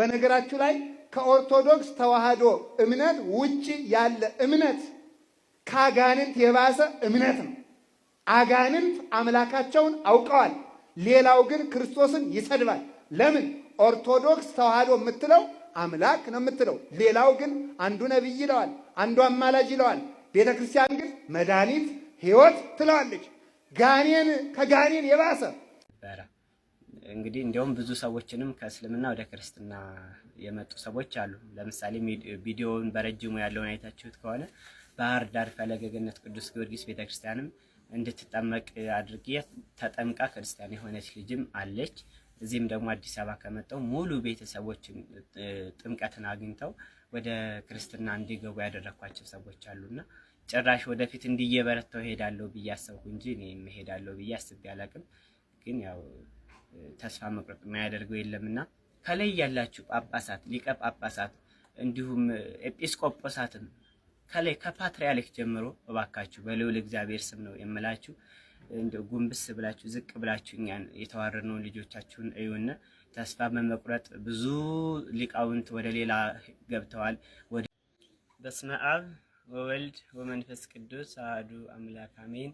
በነገራችሁ ላይ ከኦርቶዶክስ ተዋህዶ እምነት ውጪ ያለ እምነት ከአጋንንት የባሰ እምነት ነው። አጋንንት አምላካቸውን አውቀዋል። ሌላው ግን ክርስቶስን ይሰድባል። ለምን? ኦርቶዶክስ ተዋህዶ የምትለው አምላክ ነው የምትለው። ሌላው ግን አንዱ ነቢይ ይለዋል፣ አንዱ አማላጅ ይለዋል። ቤተ ክርስቲያን ግን መድኃኒት ሕይወት ትለዋለች። ጋኔን ከጋኔን የባሰ እንግዲህ እንዲያውም ብዙ ሰዎችንም ከእስልምና ወደ ክርስትና የመጡ ሰዎች አሉ። ለምሳሌ ቪዲዮውን በረጅሙ ያለውን አይታችሁት ከሆነ ባህር ዳር ፈለገ ገነት ቅዱስ ጊዮርጊስ ቤተክርስቲያንም እንድትጠመቅ አድርጌ ተጠምቃ ክርስቲያን የሆነች ልጅም አለች። እዚህም ደግሞ አዲስ አበባ ከመጣው ሙሉ ቤተሰቦችን ጥምቀትን አግኝተው ወደ ክርስትና እንዲገቡ ያደረኳቸው ሰዎች አሉና ጭራሽ ወደፊት እንዲየበረታው ሄዳለሁ ብዬ አሰብኩ እንጂ እኔ ሄዳለሁ ብዬ አስቤ አላቅም። ግን ያው ተስፋ መቁረጥ የማያደርገው የለምና ከላይ ያላችሁ ጳጳሳት፣ ሊቀ ጳጳሳት እንዲሁም ኤጲስቆጶሳትን ከላይ ከፓትርያርክ ጀምሮ እባካችሁ በልዑል እግዚአብሔር ስም ነው የምላችሁ እንደው ጉንብስ ብላችሁ ዝቅ ብላችሁ እኛን የተዋረድነውን ልጆቻችሁን እዩና ተስፋ በመቁረጥ ብዙ ሊቃውንት ወደ ሌላ ገብተዋል። በስመ አብ ወወልድ ወመንፈስ ቅዱስ አሐዱ አምላክ አሜን።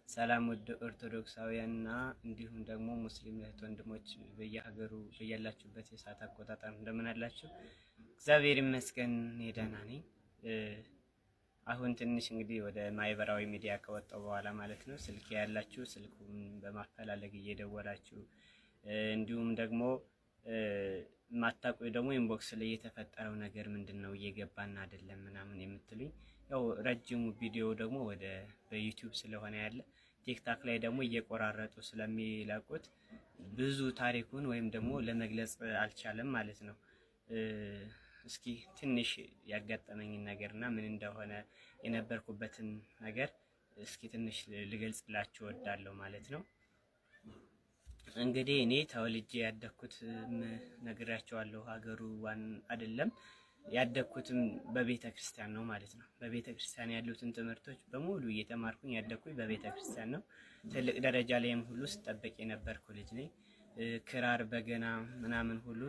ሰላም ወደ ኦርቶዶክሳውያንና እንዲሁም ደግሞ ሙስሊም እህት ወንድሞች በየሀገሩ በያላችሁበት የሰዓት አቆጣጠር እንደምን አላችሁ? እግዚአብሔር ይመስገን ደህና ነኝ። አሁን ትንሽ እንግዲህ ወደ ማህበራዊ ሚዲያ ከወጣው በኋላ ማለት ነው ስልክ ያላችሁ ስልኩን በማፈላለግ እየደወላችሁ እንዲሁም ደግሞ ማታውቁ ደግሞ ኢንቦክስ ላይ የተፈጠረው ነገር ምንድነው እየገባና አይደለም ምናምን የምትሉኝ ያው ረጅሙ ቪዲዮ ደግሞ ወደ በዩቲዩብ ስለሆነ ያለ ቲክታክ ላይ ደግሞ እየቆራረጡ ስለሚለቁት ብዙ ታሪኩን ወይም ደግሞ ለመግለጽ አልቻለም ማለት ነው። እስኪ ትንሽ ያጋጠመኝን ነገርና ምን እንደሆነ የነበርኩበትን ነገር እስኪ ትንሽ ልገልጽላችሁ እወዳለሁ ማለት ነው። እንግዲህ እኔ ተወልጄ ያደኩት ነግራቸዋለሁ ሀገሩ ዋን አይደለም ያደኩትም በቤተ ክርስቲያን ነው ማለት ነው። በቤተ ክርስቲያን ያሉትን ትምህርቶች በሙሉ እየተማርኩኝ ያደኩኝ በቤተ ክርስቲያን ነው። ትልቅ ደረጃ ላይም ሁሉ ስጠብቅ የነበርኩ ልጅ ነኝ። ክራር በገና ምናምን ሁሉ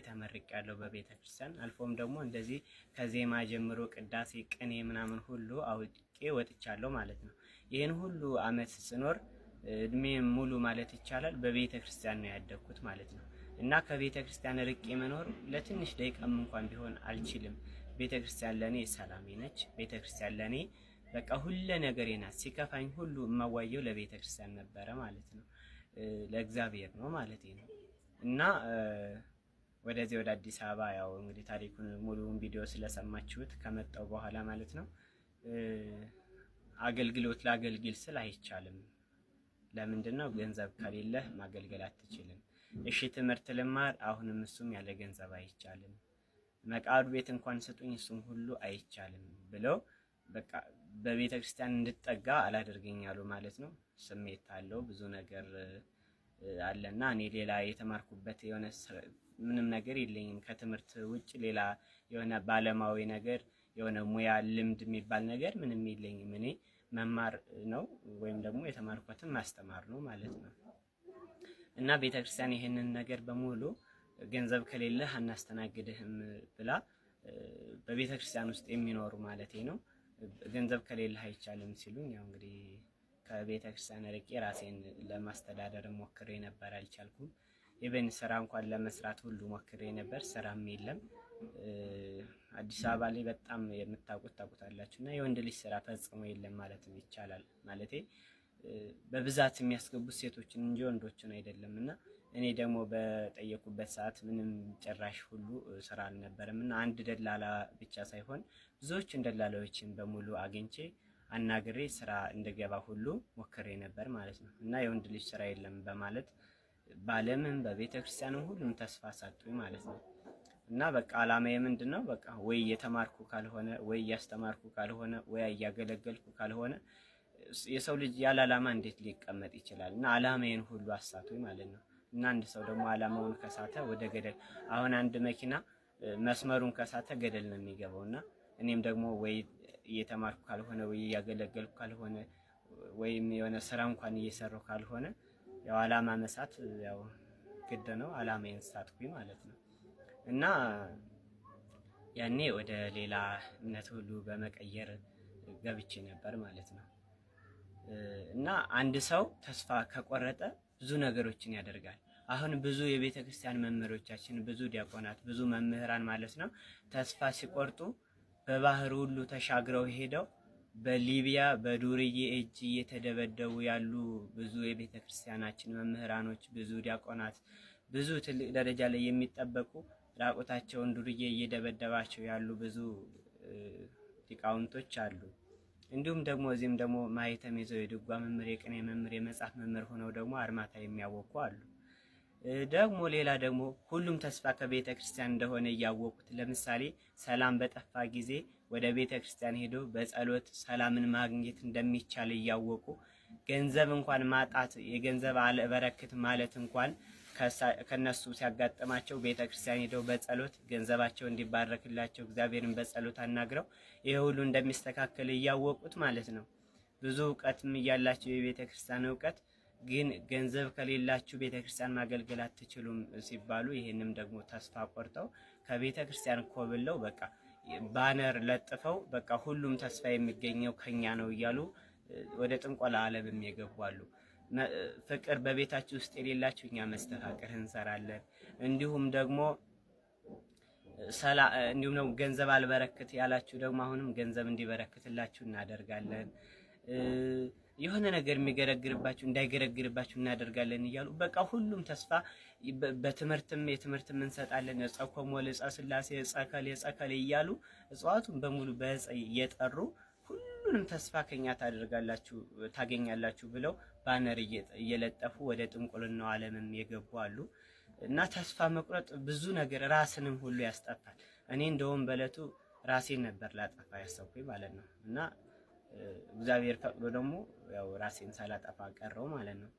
ተመርቄያለሁ በቤተ ክርስቲያን። አልፎም ደግሞ እንደዚህ ከዜማ ጀምሮ ቅዳሴ፣ ቅኔ ምናምን ሁሉ አውቄ ወጥቻለሁ ማለት ነው። ይህን ሁሉ አመት ስኖር እድሜ ሙሉ ማለት ይቻላል በቤተ ክርስቲያን ነው ያደኩት ማለት ነው። እና ከቤተ ክርስቲያን ርቄ መኖር ለትንሽ ደቂቃም እንኳን ቢሆን አልችልም። ቤተ ክርስቲያን ለኔ ሰላሜ ነች። ቤተ ክርስቲያን ለኔ በቃ ሁሉ ነገሬ ናት። ሲከፋኝ ሁሉ የማዋየው ለቤተ ክርስቲያን ነበረ ማለት ነው። ለእግዚአብሔር ነው ማለት ነው። እና ወደዚህ ወደ አዲስ አበባ ያው እንግዲህ ታሪኩን ሙሉውን ቪዲዮ ስለሰማችሁት ከመጣው በኋላ ማለት ነው አገልግሎት ላገልግል ስል አይቻልም። ለምንድነው? ገንዘብ ከሌለህ ማገልገል አትችልም። እሺ ትምህርት ልማር፣ አሁንም እሱም ያለ ገንዘብ አይቻልም። መቃብር ቤት እንኳን ስጡኝ፣ እሱም ሁሉ አይቻልም ብለው በቃ በቤተ ክርስቲያን እንድጠጋ አላደርገኛሉ ማለት ነው። ስሜት አለው ብዙ ነገር አለና እኔ ሌላ የተማርኩበት የሆነ ምንም ነገር የለኝም ከትምህርት ውጭ ሌላ የሆነ ባለማዊ ነገር የሆነ ሙያ ልምድ የሚባል ነገር ምንም የለኝም። እኔ መማር ነው ወይም ደግሞ የተማርኩትን ማስተማር ነው ማለት ነው። እና ቤተክርስቲያን ይሄንን ነገር በሙሉ ገንዘብ ከሌለህ አናስተናግድህም ብላ በቤተክርስቲያን ውስጥ የሚኖሩ ማለት ነው ገንዘብ ከሌለህ አይቻልም ሲሉኝ ያው እንግዲህ ከቤተክርስቲያን ርቄ ራሴን ለማስተዳደር ሞክሬ ነበር፣ አልቻልኩም። ኢቨን ስራ እንኳን ለመስራት ሁሉ ሞክሬ ነበር፣ ስራም የለም። አዲስ አበባ ላይ በጣም የምታውቁት ታውቁታላችሁና የወንድ ልጅ ስራ ፈጽሞ የለም ማለት ይቻላል። ማለቴ በብዛት የሚያስገቡት ሴቶችን እንጂ ወንዶችን አይደለምና እኔ ደግሞ በጠየቁበት ሰዓት ምንም ጭራሽ ሁሉ ስራ አልነበረምና አንድ ደላላ ብቻ ሳይሆን ብዙዎችን ደላላዎችን በሙሉ አግኝቼ አናግሬ ስራ እንደገባ ሁሉ ሞክሬ ነበር ማለት ነው። እና የወንድ ልጅ ስራ የለም በማለት ባለምን በቤተክርስቲያንም ሁሉም ተስፋ ሳጡኝ ማለት ነው። እና በቃ አላማዬ ምንድነው? በቃ ወይ የተማርኩ ካልሆነ ወይ ያስተማርኩ ካልሆነ ወይ ያገለገልኩ ካልሆነ የሰው ልጅ ያለ አላማ እንዴት ሊቀመጥ ይችላል? እና አላማዬን ሁሉ አሳቱኝ ማለት ነው። እና አንድ ሰው ደግሞ አላማውን ከሳተ ወደ ገደል፣ አሁን አንድ መኪና መስመሩን ከሳተ ገደል ነው የሚገባውና እኔም ደግሞ ወይ እየተማርኩ ካልሆነ ወይ ያገለገልኩ ካልሆነ ወይም የሆነ ስራ እንኳን እየሰራሁ ካልሆነ ያው አላማ መሳት ያው ግድ ነው። አላማዬን ሳትኩኝ ማለት ነው። እና ያኔ ወደ ሌላ እምነት ሁሉ በመቀየር ገብቼ ነበር ማለት ነው። እና አንድ ሰው ተስፋ ከቆረጠ ብዙ ነገሮችን ያደርጋል። አሁን ብዙ የቤተ ክርስቲያን መምህሮቻችን፣ ብዙ ዲያቆናት፣ ብዙ መምህራን ማለት ነው ተስፋ ሲቆርጡ በባህር ሁሉ ተሻግረው ሄደው በሊቢያ በዱርዬ እጅ እየተደበደቡ ያሉ ብዙ የቤተ ክርስቲያናችን መምህራኖች፣ ብዙ ዲያቆናት፣ ብዙ ትልቅ ደረጃ ላይ የሚጠበቁ ራቁታቸውን ዱርዬ እየደበደባቸው ያሉ ብዙ ሊቃውንቶች አሉ። እንዲሁም ደግሞ እዚህም ደግሞ ማህተም ይዘው የድጓ መምህር፣ የቅኔ መምህር፣ የመጽሐፍ መምህር ሆነው ደግሞ አርማታ የሚያወቁ አሉ። ደግሞ ሌላ ደግሞ ሁሉም ተስፋ ከቤተ ክርስቲያን እንደሆነ እያወቁት ለምሳሌ ሰላም በጠፋ ጊዜ ወደ ቤተ ክርስቲያን ሄደው በጸሎት ሰላምን ማግኘት እንደሚቻል እያወቁ ገንዘብ እንኳን ማጣት የገንዘብ አለበረከት ማለት እንኳን ከነሱ ሲያጋጥማቸው ቤተ ክርስቲያን ሄደው በጸሎት ገንዘባቸው እንዲባረክላቸው እግዚአብሔርን በጸሎት አናግረው ይሄ ሁሉ እንደሚስተካከል እያወቁት ማለት ነው። ብዙ እውቀትም እያላቸው የቤተ ክርስቲያን እውቀት ግን ገንዘብ ከሌላችሁ ቤተ ክርስቲያን ማገልገል አትችሉም ሲባሉ ይሄንም ደግሞ ተስፋ ቆርጠው ከቤተ ክርስቲያን ኮብለው በቃ ባነር ለጥፈው በቃ ሁሉም ተስፋ የሚገኘው ከኛ ነው እያሉ ወደ ጥንቆላ ዓለም የገባሉ። ፍቅር በቤታችሁ ውስጥ የሌላችሁ እኛ መስተፋቅር እንሰራለን። እንዲሁም ደግሞ ገንዘብ አልበረክት ያላችሁ ደግሞ አሁንም ገንዘብ እንዲበረክትላችሁ እናደርጋለን። የሆነ ነገር የሚገረግርባችሁ እንዳይገረግርባችሁ እናደርጋለን እያሉ በቃ ሁሉም ተስፋ በትምህርትም የትምህርትም እንሰጣለን። የጸኮሞ ለጻ ስላሴ የጸከል እያሉ እጽዋቱን በሙሉ በዕፀ እየጠሩ ሁሉንም ተስፋ ከኛ ታገኛላችሁ ብለው ባነር እየለጠፉ ወደ ጥንቁልናው ዓለምም የገቡ አሉ። እና ተስፋ መቁረጥ ብዙ ነገር ራስንም ሁሉ ያስጠፋል። እኔ እንደውም በለቱ ራሴን ነበር ላጠፋ ያሰብኩኝ ማለት ነው። እና እግዚአብሔር ፈቅዶ ደግሞ ያው ራሴን ሳላጠፋ ቀረው ማለት ነው።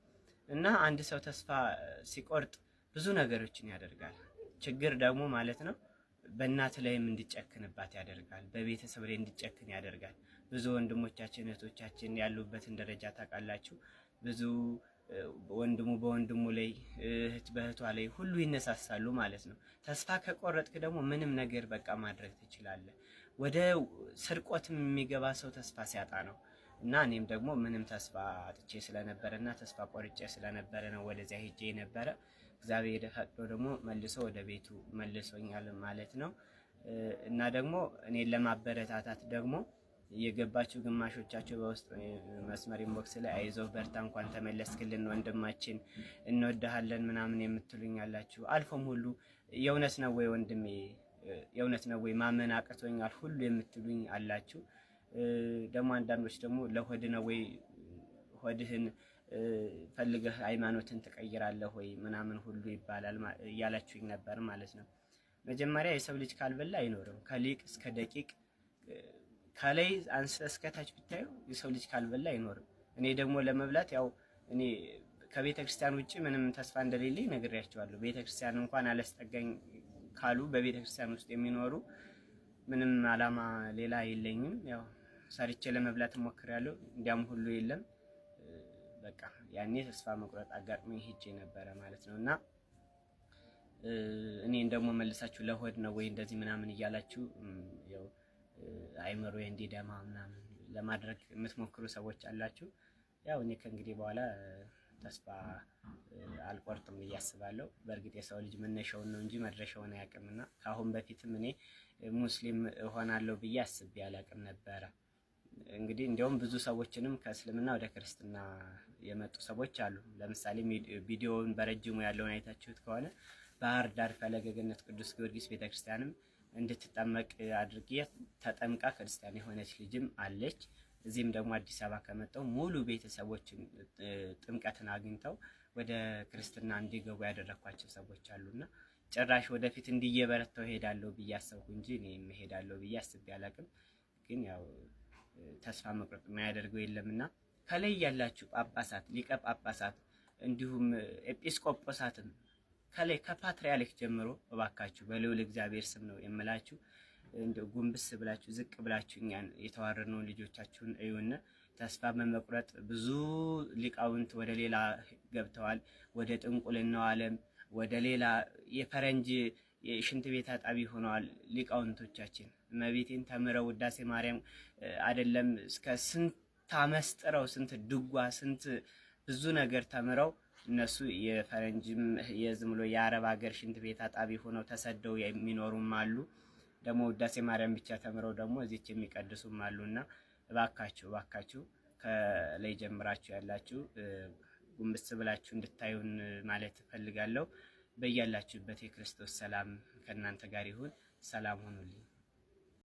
እና አንድ ሰው ተስፋ ሲቆርጥ ብዙ ነገሮችን ያደርጋል። ችግር ደግሞ ማለት ነው በእናት ላይም እንዲጨክንባት ያደርጋል። በቤተሰብ ላይ እንዲጨክን ያደርጋል። ብዙ ወንድሞቻችን እህቶቻችን ያሉበትን ደረጃ ታውቃላችሁ። ብዙ ወንድሙ በወንድሙ ላይ እህት በእህቷ ላይ ሁሉ ይነሳሳሉ ማለት ነው። ተስፋ ከቆረጥክ ደግሞ ምንም ነገር በቃ ማድረግ ትችላለህ። ወደ ስርቆትም የሚገባ ሰው ተስፋ ሲያጣ ነው። እና እኔም ደግሞ ምንም ተስፋ አጥቼ ስለነበረና ተስፋ ቆርጬ ስለነበረ ነው ወደዚያ ሄጄ የነበረ። እግዚአብሔር ፈቅዶ ደግሞ መልሶ ወደ ቤቱ መልሶኛል ማለት ነው። እና ደግሞ እኔን ለማበረታታት ደግሞ የገባችሁ ግማሾቻችሁ በውስጥ መስመር ኢንቦክስ ላይ አይዞህ በርታ እንኳን ተመለስክልን ወንድማችን እንወድሃለን ምናምን የምትሉኝ አላችሁ። አልፎም ሁሉ የእውነት ነው ወይ ወንድሜ የእውነት ነው ወይ ማመን አቅቶኛል ሁሉ የምትሉኝ አላችሁ። ደግሞ አንዳንዶች ደግሞ ለሆድ ነው ወይ ሆድህን ፈልገህ ሃይማኖትን ትቀይራለህ ወይ ምናምን ሁሉ ይባላል እያላችሁኝ ነበር ማለት ነው። መጀመሪያ የሰው ልጅ ካልበላ አይኖርም። ከሊቅ እስከ ደቂቅ ከላይ አንስተ እስከ ታች ብታዩ የሰው ልጅ ካልበላ አይኖርም። እኔ ደግሞ ለመብላት ያው እኔ ከቤተ ክርስቲያን ውጪ ምንም ተስፋ እንደሌለኝ ነግሬያቸዋለሁ። ቤተ ክርስቲያን እንኳን አላስጠጋኝ ካሉ በቤተ ክርስቲያን ውስጥ የሚኖሩ ምንም አላማ ሌላ የለኝም። ያው ሰርቼ ለመብላት ሞክሬያለሁ። እንዲያም ሁሉ የለም። በቃ ያኔ ተስፋ መቁረጥ አጋጥሞኝ ሄጄ ነበረ ማለት ነው። እና እኔ ደግሞ መልሳችሁ ለሆድ ነው ወይ እንደዚህ ምናምን እያላችሁ ያው አይምሮ እንዲደማ ምናምን ለማድረግ የምትሞክሩ ሰዎች አላችሁ። ያው እኔ ከእንግዲህ በኋላ ተስፋ አልቆርጥም ብዬ አስባለሁ። በእርግጥ የሰው ልጅ መነሻውን ነው እንጂ መድረሻውን አያውቅምና ከአሁን በፊትም እኔ ሙስሊም እሆናለሁ ብዬ አስቤ አላውቅም ነበረ። እንግዲህ እንዲያውም ብዙ ሰዎችንም ከእስልምና ወደ ክርስትና የመጡ ሰዎች አሉ። ለምሳሌ ቪዲዮውን በረጅሙ ያለውን አይታችሁት ከሆነ ባህር ዳር ፈለገ ገነት ቅዱስ ጊዮርጊስ ቤተክርስቲያንም እንድትጠመቅ አድርጌ ተጠምቃ ክርስቲያን የሆነች ልጅም አለች። እዚህም ደግሞ አዲስ አበባ ከመጣው ሙሉ ቤተሰቦችን ጥምቀትን አግኝተው ወደ ክርስትና እንዲገቡ ያደረኳቸው ሰዎች አሉና ጭራሽ ወደፊት እንዲየበረታው ሄዳለሁ ብዬ አሰብኩ እንጂ እኔ ሄዳለሁ ብዬ አስቤ አላቅም። ግን ያው ተስፋ መቁረጥ የማያደርገው የለምና ከላይ ያላችሁ ጳጳሳት፣ ሊቀ ጳጳሳት እንዲሁም ኤጲስቆጶሳትን ከላይ ከፓትርያርክ ጀምሮ እባካችሁ በልዑል እግዚአብሔር ስም ነው የምላችሁ እንደው ጉንብስ ብላችሁ ዝቅ ብላችሁ እኛን የተዋረድነው ልጆቻችሁን እዩና ተስፋ በመቁረጥ ብዙ ሊቃውንት ወደ ሌላ ገብተዋል። ወደ ጥንቁልናው ዓለም ወደ ሌላ የፈረንጅ የሽንት ቤት አጣቢ ሆነዋል ሊቃውንቶቻችን። እመቤቴን ተምረው ውዳሴ ማርያም አይደለም እስከ ስንት አመስጥረው ስንት ድጓ ስንት ብዙ ነገር ተምረው እነሱ የፈረንጅም የዝም ብሎ የአረብ ሀገር ሽንት ቤት አጣቢ ሆነው ተሰደው የሚኖሩም አሉ። ደግሞ ውዳሴ ማርያም ብቻ ተምረው ደግሞ እዚች የሚቀድሱም አሉና እባካችሁ ከላይ ጀምራችሁ ያላችሁ ጉንብስ ብላችሁ እንድታዩን ማለት እፈልጋለሁ። በያላችሁበት የክርስቶስ ሰላም ከእናንተ ጋር ይሁን። ሰላም ሁኑልኝ።